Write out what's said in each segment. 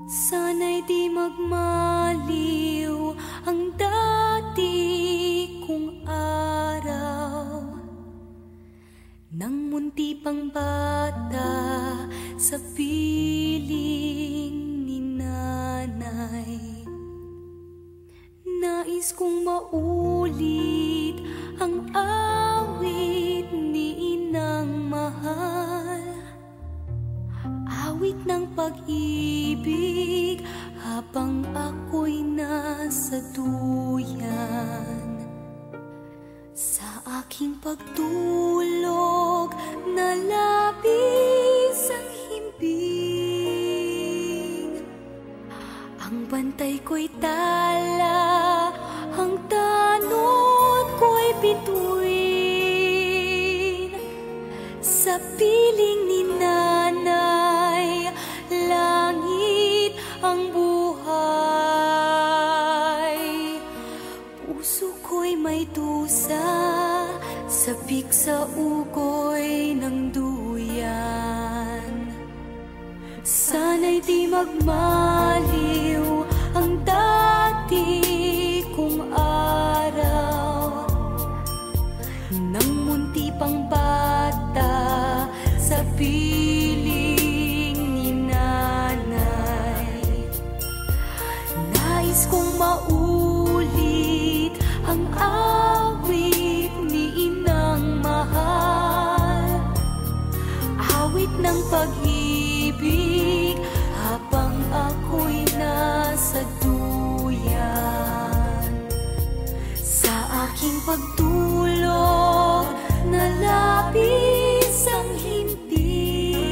Sana'y di magmaliw ang dati kong araw, nang munti pang bata sa piling ni nanay. Nais kong maulit ang awit ni inang mahal, awit ng pag-ibig habang ako'y nasa duyan. Sa aking pagtulog na labis ang himbing, ang bantay ko'y tala, ang tanod ko'y bituin. Sa piling ni nanay, langit ang buhay. Puso ko'y may dusa, sabik sa ugoy ng duyan. Sana'y di magmaliw ang dati kong araw, nang munti pang bata sa piling ni nanay. Nais kong maulit ang awit ni inang mahal, awit ng pag-ibig habang ako'y nasa duyan. Sa aking pagtulog na labis ang himbing,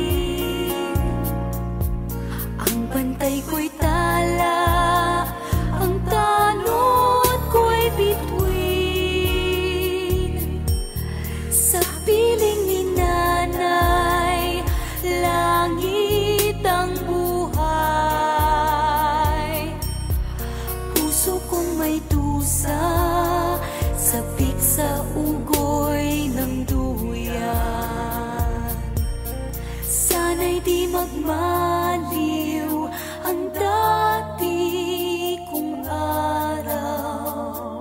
ang bantay ko'y tala, ang tanod ko'y bituin. Sa piling ni nanay, langit ang buhay. Puso kong may dusa, sabik sa ugoy ng duyan. Sana'y di magmaliw ang dati kong araw,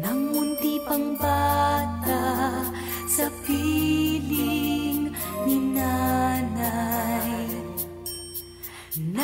nang